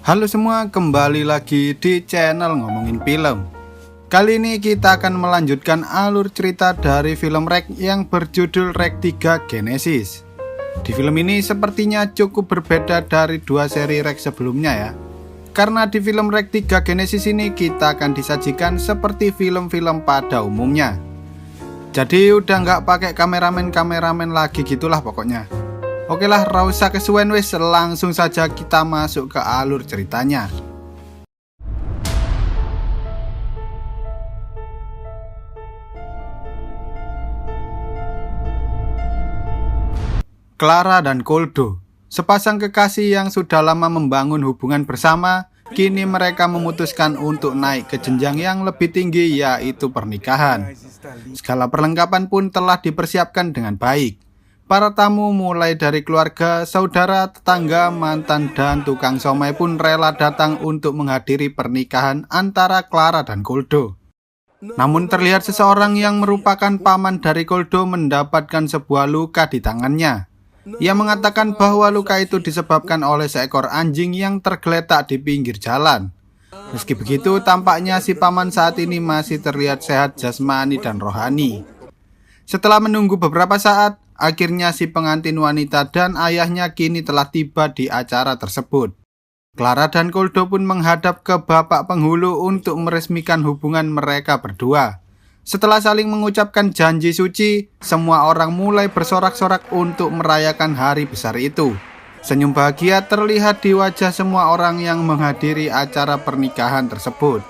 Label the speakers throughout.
Speaker 1: Halo semua, kembali lagi di channel Ngomongin Film. Kali ini kita akan melanjutkan alur cerita dari film REC yang berjudul REC 3 Genesis. Di film ini sepertinya cukup berbeda dari dua seri REC sebelumnya ya. Karena di film REC 3 Genesis ini kita akan disajikan seperti film-film pada umumnya. Jadi udah nggak pakai kameramen lagi gitulah pokoknya. Oke lah, rausa kesuwen wis, langsung saja kita masuk ke alur ceritanya. Clara dan Koldo, sepasang kekasih yang sudah lama membangun hubungan bersama, kini mereka memutuskan untuk naik ke jenjang yang lebih tinggi, yaitu pernikahan. Segala perlengkapan pun telah dipersiapkan dengan baik. Para tamu mulai dari keluarga, saudara, tetangga, mantan, dan tukang somai pun rela datang untuk menghadiri pernikahan antara Clara dan Koldo. Namun terlihat seseorang yang merupakan paman dari Koldo mendapatkan sebuah luka di tangannya. Ia mengatakan bahwa luka itu disebabkan oleh seekor anjing yang tergeletak di pinggir jalan. Meski begitu, tampaknya si paman saat ini masih terlihat sehat jasmani dan rohani. Setelah menunggu beberapa saat, akhirnya si pengantin wanita dan ayahnya kini telah tiba di acara tersebut. Clara dan Koldo pun menghadap ke bapak penghulu untuk meresmikan hubungan mereka berdua. Setelah saling mengucapkan janji suci, semua orang mulai bersorak-sorak untuk merayakan hari besar itu. Senyum bahagia terlihat di wajah semua orang yang menghadiri acara pernikahan tersebut.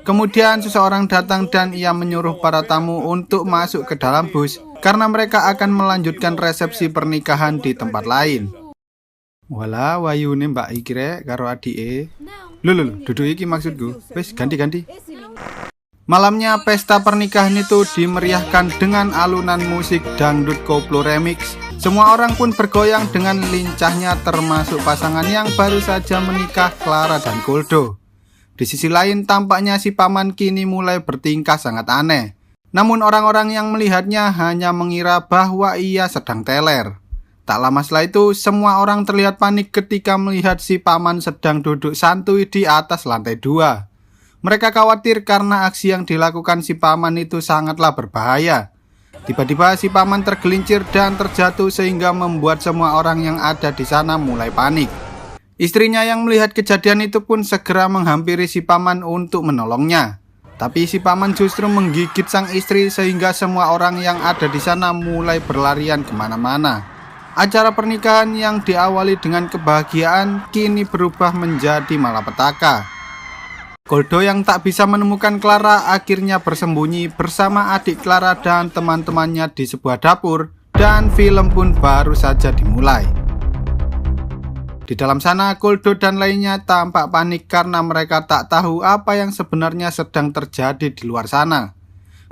Speaker 1: Kemudian seseorang datang dan ia menyuruh para tamu untuk masuk ke dalam bus karena mereka akan melanjutkan resepsi pernikahan di tempat lain. Walah, wayune Mbak Ikire karo adike. Lho, duduk iki maksudku. Wes ganti. Malamnya pesta pernikahan itu dimeriahkan dengan alunan musik dangdut koplo remix. Semua orang pun bergoyang dengan lincahnya, termasuk pasangan yang baru saja menikah, Clara dan Koldo. Di sisi lain, tampaknya si paman kini mulai bertingkah sangat aneh. Namun orang-orang yang melihatnya hanya mengira bahwa ia sedang teler. Tak lama setelah itu, semua orang terlihat panik ketika melihat si paman sedang duduk santuy di atas lantai 2. Mereka khawatir karena aksi yang dilakukan si paman itu sangatlah berbahaya. Tiba-tiba si paman tergelincir dan terjatuh sehingga membuat semua orang yang ada di sana mulai panik. Istrinya yang melihat kejadian itu pun segera menghampiri si paman untuk menolongnya. Tapi si paman justru menggigit sang istri sehingga semua orang yang ada di sana mulai berlarian kemana-mana. Acara pernikahan yang diawali dengan kebahagiaan kini berubah menjadi malapetaka. Koldo yang tak bisa menemukan Clara akhirnya bersembunyi bersama adik Clara dan teman-temannya di sebuah dapur, dan film pun baru saja dimulai. Di dalam sana, Koldo dan lainnya tampak panik karena mereka tak tahu apa yang sebenarnya sedang terjadi di luar sana.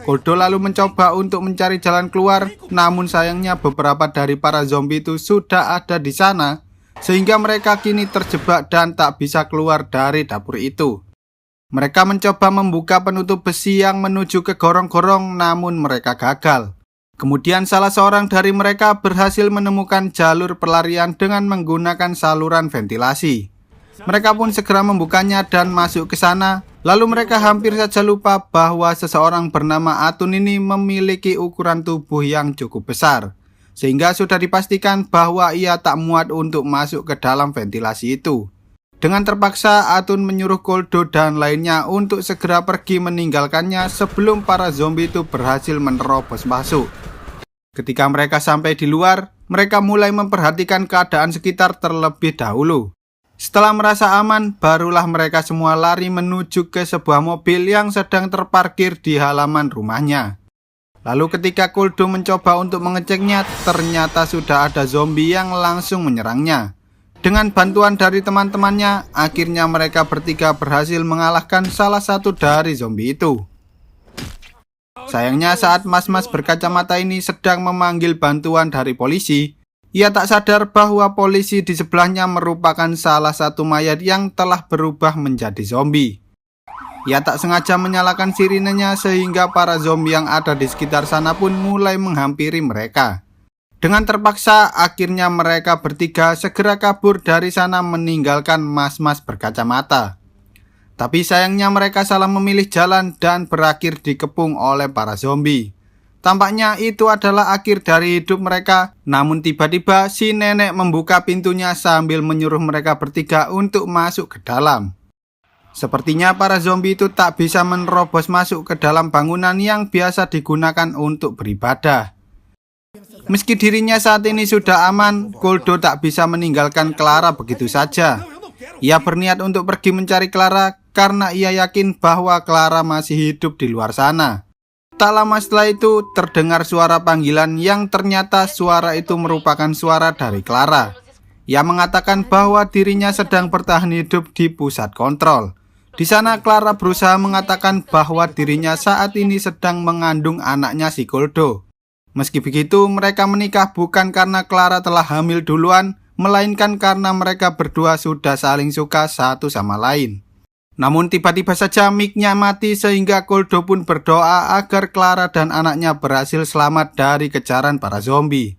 Speaker 1: Koldo lalu mencoba untuk mencari jalan keluar, namun sayangnya beberapa dari para zombie itu sudah ada di sana, sehingga mereka kini terjebak dan tak bisa keluar dari dapur itu. Mereka mencoba membuka penutup besi yang menuju ke gorong-gorong, namun mereka gagal. Kemudian salah seorang dari mereka berhasil menemukan jalur pelarian dengan menggunakan saluran ventilasi. Mereka pun segera membukanya dan masuk ke sana. Lalu mereka hampir saja lupa bahwa seseorang bernama Atun ini memiliki ukuran tubuh yang cukup besar, sehingga sudah dipastikan bahwa ia tak muat untuk masuk ke dalam ventilasi itu. Dengan terpaksa, Atun menyuruh Koldo dan lainnya untuk segera pergi meninggalkannya sebelum para zombie itu berhasil menerobos masuk. Ketika mereka sampai di luar, mereka mulai memperhatikan keadaan sekitar terlebih dahulu. Setelah merasa aman, barulah mereka semua lari menuju ke sebuah mobil yang sedang terparkir di halaman rumahnya. Lalu ketika Koldo mencoba untuk mengeceknya, ternyata sudah ada zombie yang langsung menyerangnya. Dengan bantuan dari teman-temannya, akhirnya mereka bertiga berhasil mengalahkan salah satu dari zombie itu. Sayangnya saat mas-mas berkacamata ini sedang memanggil bantuan dari polisi, ia tak sadar bahwa polisi di sebelahnya merupakan salah satu mayat yang telah berubah menjadi zombie. Ia tak sengaja menyalakan sirinenya sehingga para zombie yang ada di sekitar sana pun mulai menghampiri mereka. Dengan terpaksa, akhirnya mereka bertiga segera kabur dari sana meninggalkan mas-mas berkacamata. Tapi sayangnya mereka salah memilih jalan dan berakhir dikepung oleh para zombie. Tampaknya itu adalah akhir dari hidup mereka. Namun tiba-tiba si nenek membuka pintunya sambil menyuruh mereka bertiga untuk masuk ke dalam. Sepertinya para zombie itu tak bisa menerobos masuk ke dalam bangunan yang biasa digunakan untuk beribadah. Meski dirinya saat ini sudah aman, Koldo tak bisa meninggalkan Clara begitu saja. Ia berniat untuk pergi mencari Clara karena ia yakin bahwa Clara masih hidup di luar sana. Tak lama setelah itu terdengar suara panggilan yang ternyata suara itu merupakan suara dari Clara. Ia mengatakan bahwa dirinya sedang bertahan hidup di pusat kontrol. Di sana Clara berusaha mengatakan bahwa dirinya saat ini sedang mengandung anaknya si Koldo. Meski begitu, mereka menikah bukan karena Clara telah hamil duluan, melainkan karena mereka berdua sudah saling suka satu sama lain. Namun tiba-tiba saja mic-nya mati sehingga Koldo pun berdoa agar Clara dan anaknya berhasil selamat dari kejaran para zombie.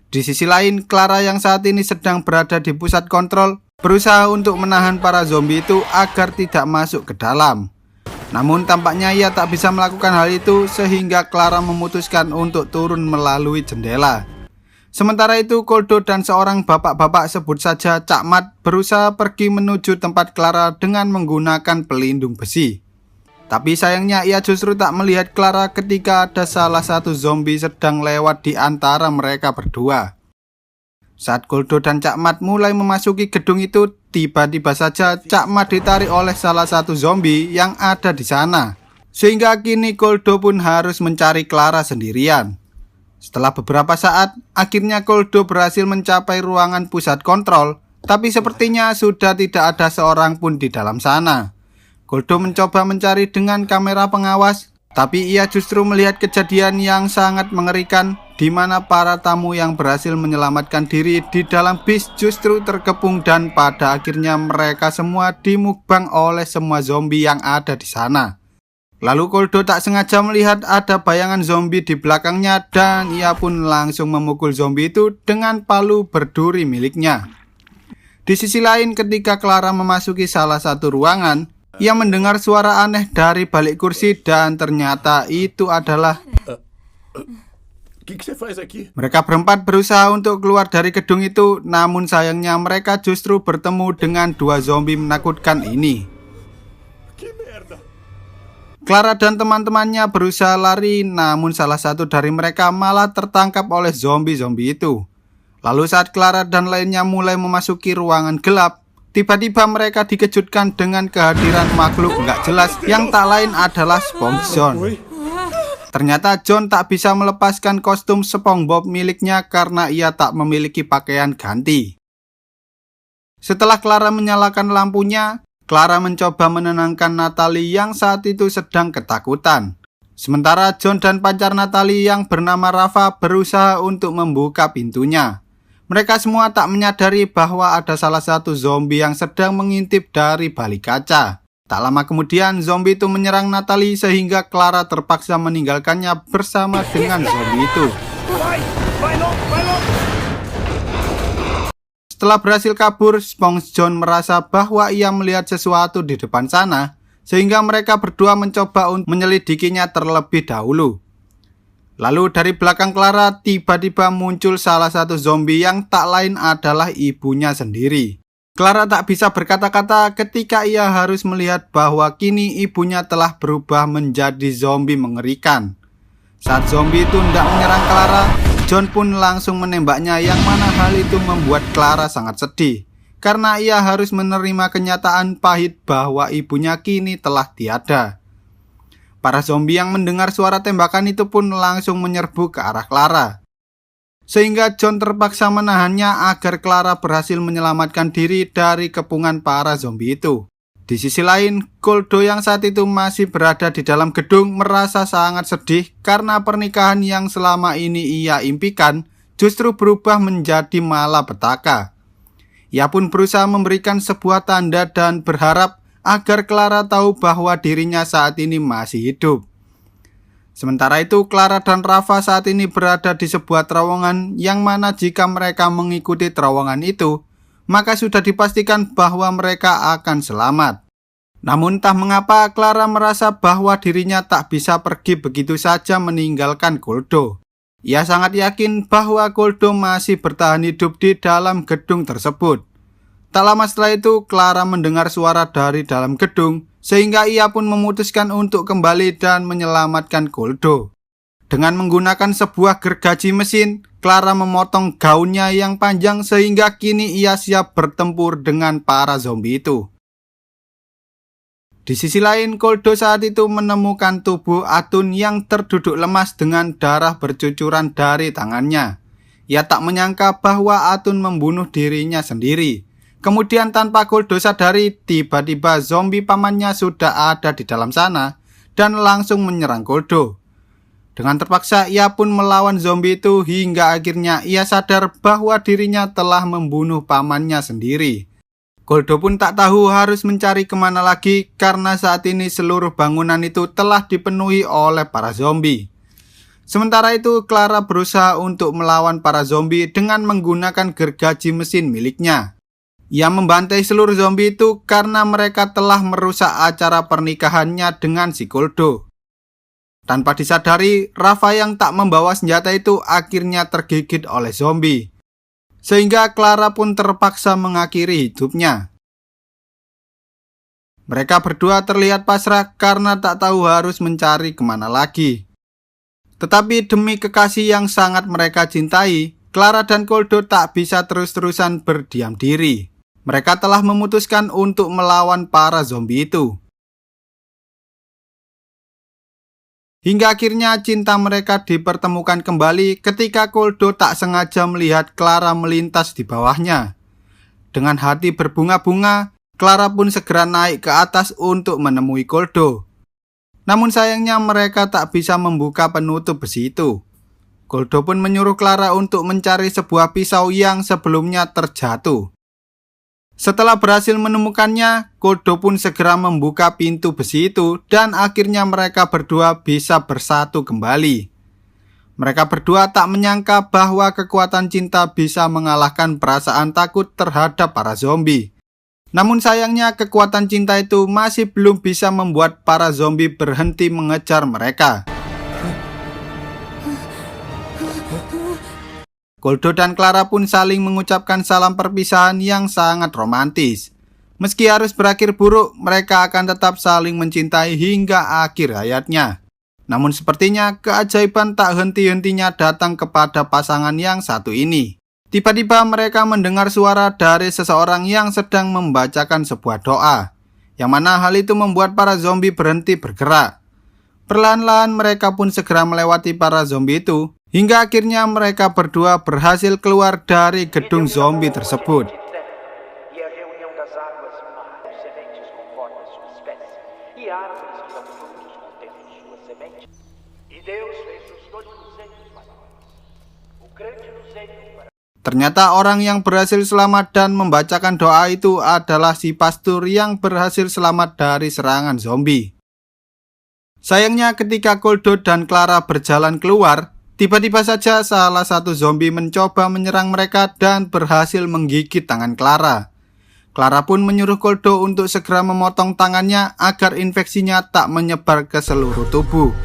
Speaker 1: Di sisi lain, Clara yang saat ini sedang berada di pusat kontrol berusaha untuk menahan para zombie itu agar tidak masuk ke dalam. Namun tampaknya ia tak bisa melakukan hal itu sehingga Clara memutuskan untuk turun melalui jendela. Sementara itu Koldo dan seorang bapak-bapak sebut saja Cak Mat berusaha pergi menuju tempat Clara dengan menggunakan pelindung besi. Tapi sayangnya ia justru tak melihat Clara ketika ada salah satu zombie sedang lewat di antara mereka berdua. Saat Koldo dan Cak Mat mulai memasuki gedung itu, tiba-tiba saja Cak Mat ditarik oleh salah satu zombie yang ada di sana. Sehingga kini Koldo pun harus mencari Clara sendirian. Setelah beberapa saat, akhirnya Koldo berhasil mencapai ruangan pusat kontrol, tapi sepertinya sudah tidak ada seorang pun di dalam sana. Koldo mencoba mencari dengan kamera pengawas, tapi ia justru melihat kejadian yang sangat mengerikan, di mana para tamu yang berhasil menyelamatkan diri di dalam bis justru terkepung dan pada akhirnya mereka semua dimukbang oleh semua zombie yang ada di sana. Lalu Koldo tak sengaja melihat ada bayangan zombie di belakangnya dan ia pun langsung memukul zombie itu dengan palu berduri miliknya. Di sisi lain, ketika Clara memasuki salah satu ruangan, ia mendengar suara aneh dari balik kursi dan ternyata itu adalah... Mereka berempat berusaha untuk keluar dari gedung itu, namun sayangnya mereka justru bertemu dengan dua zombie menakutkan ini. Clara dan teman-temannya berusaha lari, namun salah satu dari mereka malah tertangkap oleh zombie-zombie itu. Lalu saat Clara dan lainnya mulai memasuki ruangan gelap, tiba-tiba mereka dikejutkan dengan kehadiran makhluk nggak jelas yang tak lain adalah SpongeBob. Ternyata John tak bisa melepaskan kostum SpongeBob miliknya karena ia tak memiliki pakaian ganti. Setelah Clara menyalakan lampunya, Clara mencoba menenangkan Natalie yang saat itu sedang ketakutan. Sementara John dan pacar Natalie yang bernama Rafa berusaha untuk membuka pintunya. Mereka semua tak menyadari bahwa ada salah satu zombie yang sedang mengintip dari balik kaca. Tak lama kemudian zombie itu menyerang Natalie sehingga Clara terpaksa meninggalkannya bersama dengan zombie itu. Setelah berhasil kabur, SpongeBob merasa bahwa ia melihat sesuatu di depan sana sehingga mereka berdua mencoba untuk menyelidikinya terlebih dahulu. Lalu dari belakang Clara tiba-tiba muncul salah satu zombie yang tak lain adalah ibunya sendiri. Clara tak bisa berkata-kata ketika ia harus melihat bahwa kini ibunya telah berubah menjadi zombie mengerikan. Saat zombie itu hendak menyerang Clara, John pun langsung menembaknya yang mana hal itu membuat Clara sangat sedih. Karena ia harus menerima kenyataan pahit bahwa ibunya kini telah tiada. Para zombie yang mendengar suara tembakan itu pun langsung menyerbu ke arah Clara. Sehingga John terpaksa menahannya agar Clara berhasil menyelamatkan diri dari kepungan para zombie itu. Di sisi lain, Koldo yang saat itu masih berada di dalam gedung merasa sangat sedih karena pernikahan yang selama ini ia impikan justru berubah menjadi malapetaka. Ia pun berusaha memberikan sebuah tanda dan berharap agar Clara tahu bahwa dirinya saat ini masih hidup. Sementara itu, Clara dan Rafa saat ini berada di sebuah terowongan yang mana jika mereka mengikuti terowongan itu, maka sudah dipastikan bahwa mereka akan selamat. Namun entah mengapa Clara merasa bahwa dirinya tak bisa pergi begitu saja meninggalkan Goldo. Ia sangat yakin bahwa Goldo masih bertahan hidup di dalam gedung tersebut. Tak lama setelah itu, Clara mendengar suara dari dalam gedung, sehingga ia pun memutuskan untuk kembali dan menyelamatkan Goldo. Dengan menggunakan sebuah gergaji mesin, Clara memotong gaunnya yang panjang sehingga kini ia siap bertempur dengan para zombie itu. Di sisi lain, Goldo saat itu menemukan tubuh Atun yang terduduk lemas dengan darah bercucuran dari tangannya. Ia tak menyangka bahwa Atun membunuh dirinya sendiri. Kemudian tanpa Goldo sadari, tiba-tiba zombie pamannya sudah ada di dalam sana dan langsung menyerang Goldo. Dengan terpaksa ia pun melawan zombie itu hingga akhirnya ia sadar bahwa dirinya telah membunuh pamannya sendiri. Goldo pun tak tahu harus mencari kemana lagi karena saat ini seluruh bangunan itu telah dipenuhi oleh para zombie. Sementara itu, Clara berusaha untuk melawan para zombie dengan menggunakan gergaji mesin miliknya. Ia membantai seluruh zombie itu karena mereka telah merusak acara pernikahannya dengan si Goldo. Tanpa disadari, Rafa yang tak membawa senjata itu akhirnya tergigit oleh zombie. Sehingga Clara pun terpaksa mengakhiri hidupnya. Mereka berdua terlihat pasrah karena tak tahu harus mencari kemana lagi. Tetapi demi kekasih yang sangat mereka cintai, Clara dan Goldo tak bisa terus-terusan berdiam diri. Mereka telah memutuskan untuk melawan para zombie itu. Hingga akhirnya cinta mereka dipertemukan kembali ketika Goldo tak sengaja melihat Clara melintas di bawahnya. Dengan hati berbunga-bunga, Clara pun segera naik ke atas untuk menemui Goldo. Namun sayangnya mereka tak bisa membuka penutup besi itu. Goldo pun menyuruh Clara untuk mencari sebuah pisau yang sebelumnya terjatuh. Setelah berhasil menemukannya, Goldo pun segera membuka pintu besi itu dan akhirnya mereka berdua bisa bersatu kembali. Mereka berdua tak menyangka bahwa kekuatan cinta bisa mengalahkan perasaan takut terhadap para zombie. Namun sayangnya kekuatan cinta itu masih belum bisa membuat para zombie berhenti mengejar mereka. Goldo dan Clara pun saling mengucapkan salam perpisahan yang sangat romantis. Meski harus berakhir buruk, mereka akan tetap saling mencintai hingga akhir hayatnya. Namun sepertinya keajaiban tak henti-hentinya datang kepada pasangan yang satu ini. Tiba-tiba mereka mendengar suara dari seseorang yang sedang membacakan sebuah doa, yang mana hal itu membuat para zombie berhenti bergerak. Perlahan-lahan mereka pun segera melewati para zombie itu, hingga akhirnya mereka berdua berhasil keluar dari gedung zombie tersebut. Ternyata orang yang berhasil selamat dan membacakan doa itu adalah si pastor yang berhasil selamat dari serangan zombie. Sayangnya ketika Goldo dan Clara berjalan keluar, tiba-tiba saja salah satu zombie mencoba menyerang mereka dan berhasil menggigit tangan Clara. Clara pun menyuruh Goldo untuk segera memotong tangannya agar infeksinya tak menyebar ke seluruh tubuh.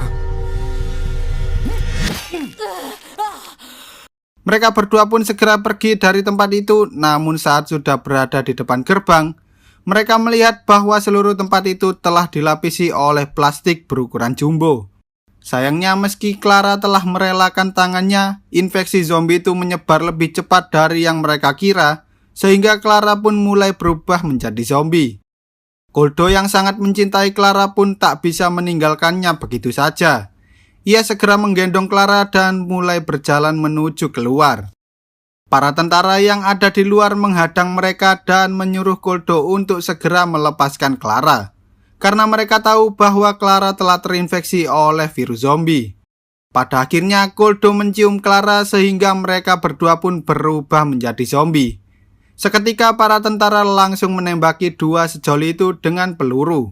Speaker 1: Mereka berdua pun segera pergi dari tempat itu, namun saat sudah berada di depan gerbang, mereka melihat bahwa seluruh tempat itu telah dilapisi oleh plastik berukuran jumbo. Sayangnya meski Clara telah merelakan tangannya, infeksi zombie itu menyebar lebih cepat dari yang mereka kira, sehingga Clara pun mulai berubah menjadi zombie. Goldo yang sangat mencintai Clara pun tak bisa meninggalkannya begitu saja. Ia segera menggendong Clara dan mulai berjalan menuju keluar. Para tentara yang ada di luar menghadang mereka dan menyuruh Goldo untuk segera melepaskan Clara, karena mereka tahu bahwa Clara telah terinfeksi oleh virus zombie. Pada akhirnya Goldo mencium Clara sehingga mereka berdua pun berubah menjadi zombie. Seketika para tentara langsung menembaki dua sejoli itu dengan peluru.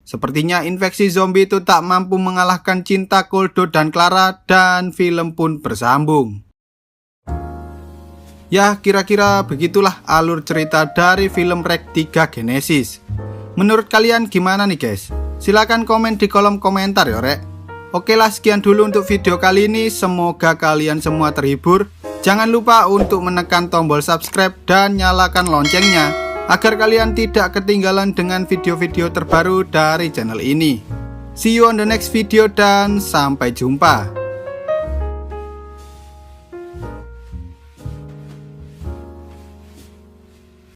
Speaker 1: Sepertinya infeksi zombie itu tak mampu mengalahkan cinta Koldo dan Clara, dan film pun bersambung. Ya, kira-kira begitulah alur cerita dari film REC 3 Genesis. Menurut kalian gimana nih guys? Silahkan komen di kolom komentar ya rek. Oke lah, sekian dulu untuk video kali ini. Semoga kalian semua terhibur. Jangan lupa untuk menekan tombol subscribe dan nyalakan loncengnya, agar kalian tidak ketinggalan dengan video-video terbaru dari channel ini. See you on the next video dan sampai jumpa.